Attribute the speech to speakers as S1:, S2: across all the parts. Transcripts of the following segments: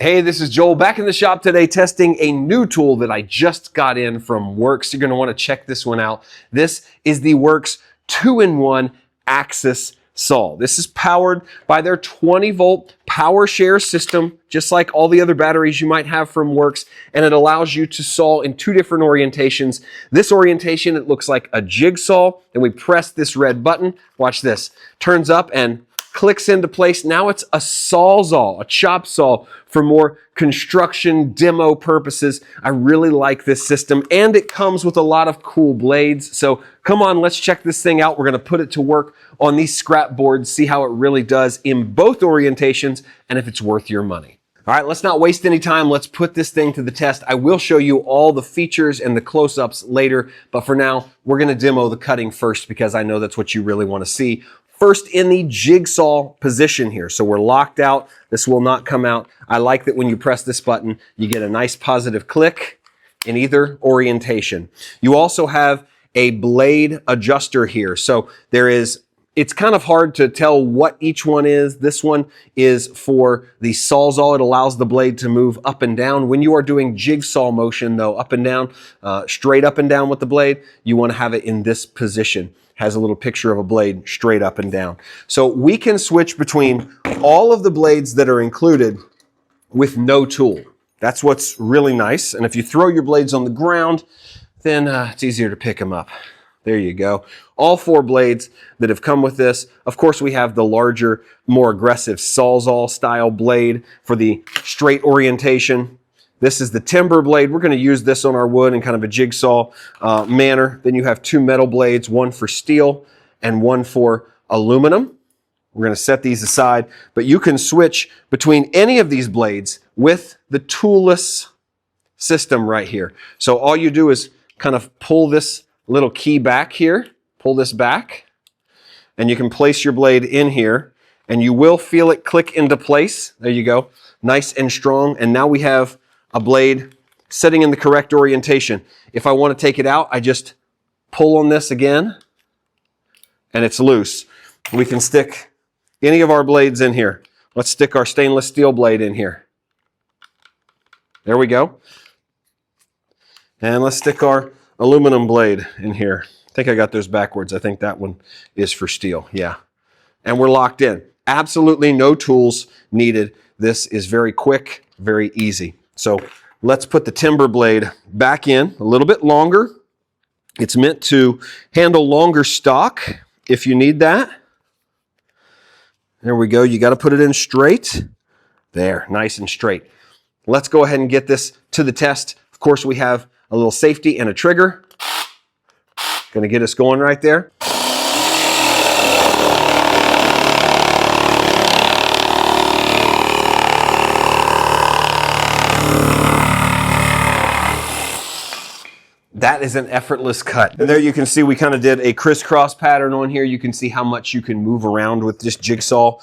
S1: Hey, this is Joel back in the shop today testing a new tool that I just got in from WORX. You're going to want to check this one out. This is the WORX 2-in-1 Axis saw. This is powered by their 20-volt PowerShare system, just like all the other batteries you might have from WORX, and it allows you to saw in two different orientations. This orientation, it looks like a jigsaw, and we press this red button. Watch this. Turns up and clicks into place. Now it's a sawzall, a chop saw for more construction demo purposes. I really like this system, and it comes with a lot of cool blades. So come on, let's check this thing out. We're going to put it to work on these scrap boards, see how it really does in both orientations and if it's worth your money. All right, let's not waste any time. Let's put this thing to the test. I will show you all the features and the close-ups later, but for now, we're going to demo the cutting first because I know that's what you really want to see. First in the jigsaw position here. So we're locked out. This will not come out. I like that when you press this button, you get a nice positive click in either orientation. You also have a blade adjuster here. So it's kind of hard to tell what each one is. This one is for the sawzall. It allows the blade to move up and down. When you are doing jigsaw motion though, up and down, straight up and down with the blade, you want to have it in this position. Has a little picture of a blade straight up and down. So we can switch between all of the blades that are included with no tool. That's what's really nice. And if you throw your blades on the ground, then it's easier to pick them up. There you go. All 4 blades that have come with this. Of course, we have the larger, more aggressive sawzall style blade for the straight orientation. This is the timber blade. We're going to use this on our wood in kind of a jigsaw manner. Then you have 2 metal blades, one for steel and one for aluminum. We're going to set these aside, but you can switch between any of these blades with the toolless system right here. So all you do is kind of pull this little key back here, pull this back, and you can place your blade in here, and you will feel it click into place. There you go. Nice and strong. And now we have a blade sitting in the correct orientation. If I want to take it out, I just pull on this again and it's loose. We can stick any of our blades in here. Let's stick our stainless steel blade in here. There we go. And let's stick our aluminum blade in here. I think I got those backwards. I think that one is for steel. Yeah. And we're locked in. Absolutely no tools needed. This is very quick, very easy. So let's put the timber blade back in a little bit longer. It's meant to handle longer stock if you need that. There we go. You got to put it in straight. There, nice and straight. Let's go ahead and get this to the test. Of course, we have a little safety and a trigger. Going to get us going right there. That is an effortless cut. And there you can see we kind of did a crisscross pattern on here. You can see how much you can move around with this jigsaw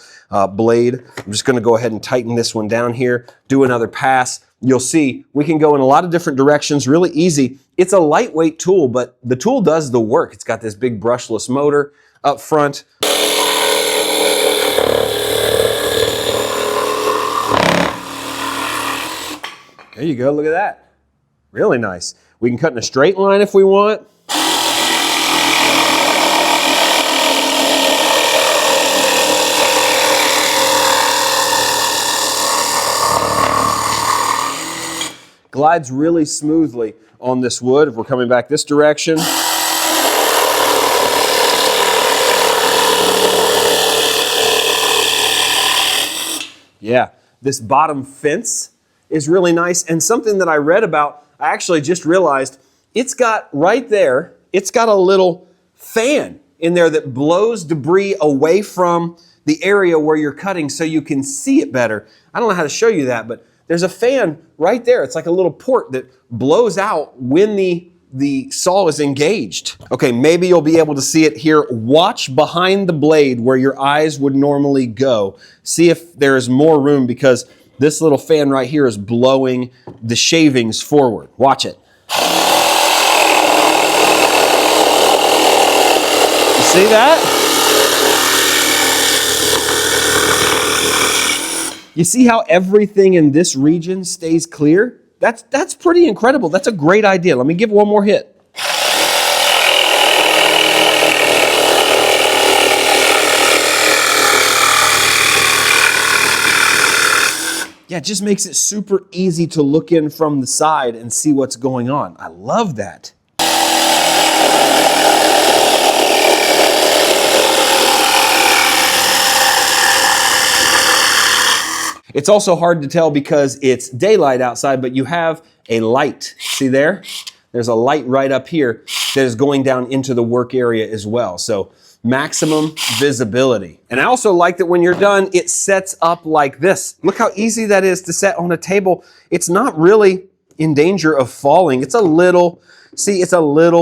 S1: blade. I'm just going to go ahead and tighten this one down here, do another pass. You'll see we can go in a lot of different directions, really easy. It's a lightweight tool, but the tool does the work. It's got this big brushless motor up front. There you go, look at that. Really nice. We can cut in a straight line if we want. Glides really smoothly on this wood. If we're coming back this direction. Yeah, this bottom fence is really nice. And something that I read about, I actually just realized, it's got right there, it's got a little fan in there that blows debris away from the area where you're cutting so you can see it better. I don't know how to show you that, but there's a fan right there. It's like a little port that blows out when the saw is engaged. Okay, maybe you'll be able to see it here. Watch behind the blade where your eyes would normally go. See if there is more room because this little fan right here is blowing the shavings forward. Watch it. You see that? You see how everything in this region stays clear? That's pretty incredible. That's a great idea. Let me give one more hit. Yeah, it just makes it super easy to look in from the side and see what's going on. I love that. It's also hard to tell because it's daylight outside, but you have a light. See there? There's a light right up here that is going down into the work area as well. So maximum visibility. And I also like that when you're done, it sets up like this. Look how easy that is to set on a table. It's not really in danger of falling. It's a little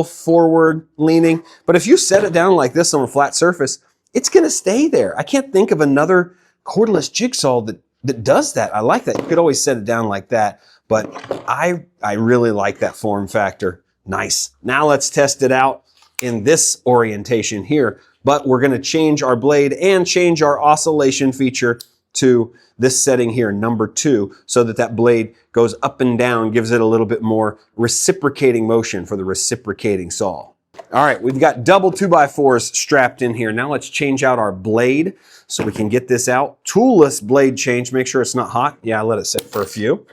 S1: forward leaning. But if you set it down like this on a flat surface, it's going to stay there. I can't think of another cordless jigsaw that does that. I like that. You could always set it down like that, but I really like that form factor. Nice. Now let's test it out in this orientation here, but we're going to change our blade and change our oscillation feature to this setting here, number 2, so that blade goes up and down, gives it a little bit more reciprocating motion for the reciprocating saw. All right, we've got double 2x4s strapped in here. Now let's change out our blade so we can get this out. Toolless blade change, make sure it's not hot. Yeah, I let it sit for a few.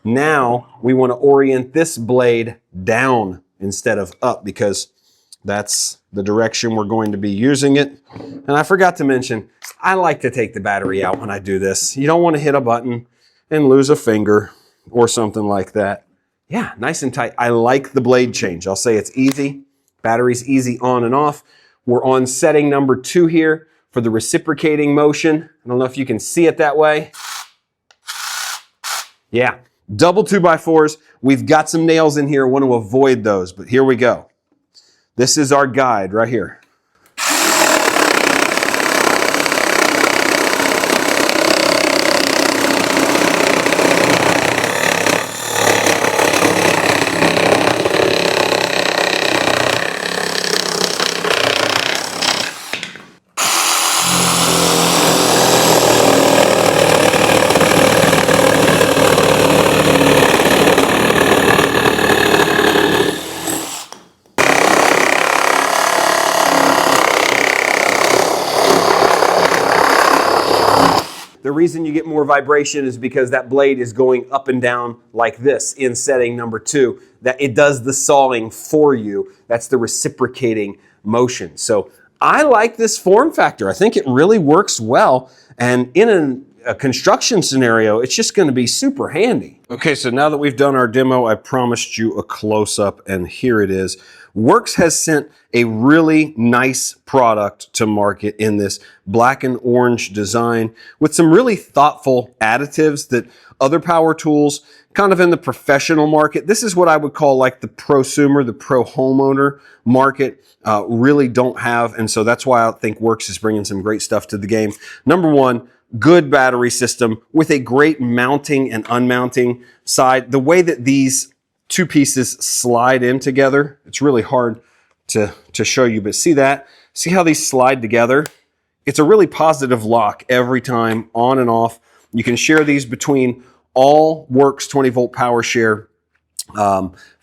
S1: Now we want to orient this blade down instead of up because that's the direction we're going to be using it. And I forgot to mention, I like to take the battery out when I do this. You don't want to hit a button and lose a finger or something like that. Yeah, nice and tight. I like the blade change. I'll say it's easy. Battery's easy on and off. We're on setting number 2 here for the reciprocating motion. I don't know if you can see it that way. Yeah, double 2x4s. We've got some nails in here. I want to avoid those, but here we go. This is our guide right here. The reason you get more vibration is because that blade is going up and down like this in setting number 2. That it does the sawing for you. That's the reciprocating motion. So I like this form factor. I think it really works well. And in a construction scenario, it's just going to be super handy. Okay, so now that we've done our demo, I promised you a close-up, and here it is. WORX has sent a really nice product to market in this black and orange design with some really thoughtful additives that other power tools, kind of in the professional market, this is what I would call like the prosumer, the pro homeowner market, really don't have. And so that's why I think WORX is bringing some great stuff to the game. Number 1, good battery system with a great mounting and unmounting side. The way that these 2 pieces slide in together, it's really hard to show you, but see that? See how these slide together? It's a really positive lock every time, on and off. You can share these between all WORX 20-volt PowerShare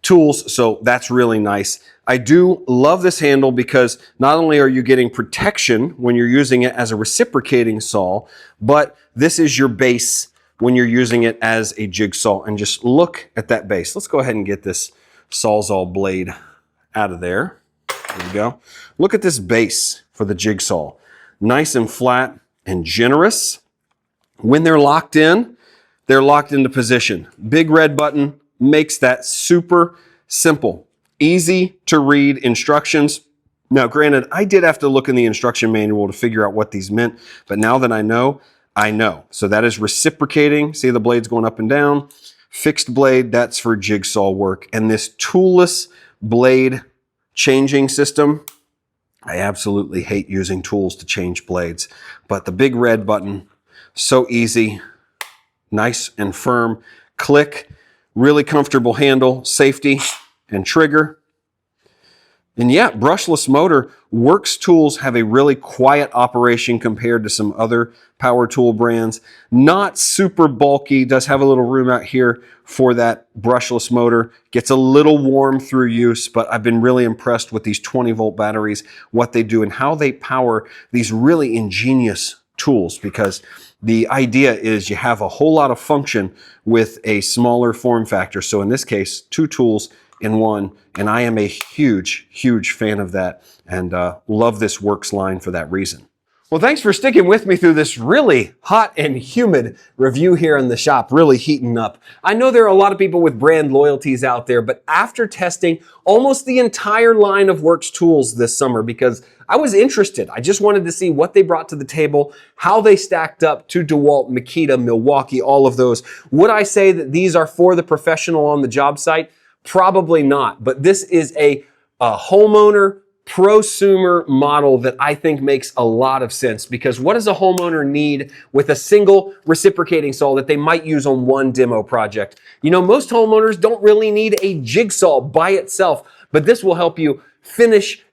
S1: tools, so that's really nice. I do love this handle because not only are you getting protection when you're using it as a reciprocating saw, but this is your base when you're using it as a jigsaw. And just look at that base. Let's go ahead and get this Sawzall blade out of there. There we go. Look at this base for the jigsaw. Nice and flat and generous. When they're locked into position. Big red button makes that super simple. Easy to read instructions. Now, granted, I did have to look in the instruction manual to figure out what these meant, but now that I know. So that is reciprocating. See the blades going up and down. Fixed blade, that's for jigsaw work. And this toolless blade changing system, I absolutely hate using tools to change blades, but the big red button, so easy, nice and firm. Click, really comfortable handle, safety and trigger. And yeah, brushless motor. WORX tools have a really quiet operation compared to some other power tool brands. Not super bulky, does have a little room out here for that brushless motor. Gets a little warm through use, but I've been really impressed with these 20-volt batteries, what they do and how they power these really ingenious tools, because the idea is you have a whole lot of function with a smaller form factor. So in this case, 2 tools in one, and I am a huge, huge fan of that, and love this WORX line for that reason. Well, thanks for sticking with me through this really hot and humid review here in the shop, really heating up. I know there are a lot of people with brand loyalties out there, but after testing almost the entire line of WORX tools this summer, because I was interested. I just wanted to see what they brought to the table, how they stacked up to DeWalt, Makita, Milwaukee, all of those. Would I say that these are for the professional on the job site? Probably not, but this is a homeowner, prosumer model that I think makes a lot of sense, because what does a homeowner need with a single reciprocating saw that they might use on one demo project? You know, most homeowners don't really need a jigsaw by itself, but this will help you finish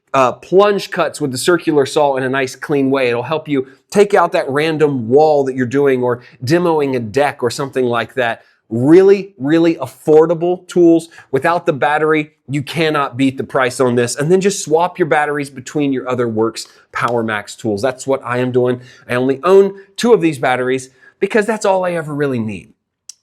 S1: plunge cuts with the circular saw in a nice clean way. It'll help you take out that random wall that you're doing or demoing a deck or something like that. Really, really affordable tools. Without the battery, you cannot beat the price on this. And then just swap your batteries between your other WORX PowerMax tools. That's what I am doing. I only own 2 of these batteries because that's all I ever really need.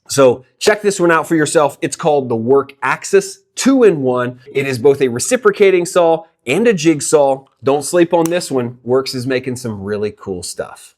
S1: So check this one out for yourself. It's called the WORX AXIS 2-in-1. It is both a reciprocating saw and a jigsaw. Don't sleep on this one. WORX is making some really cool stuff.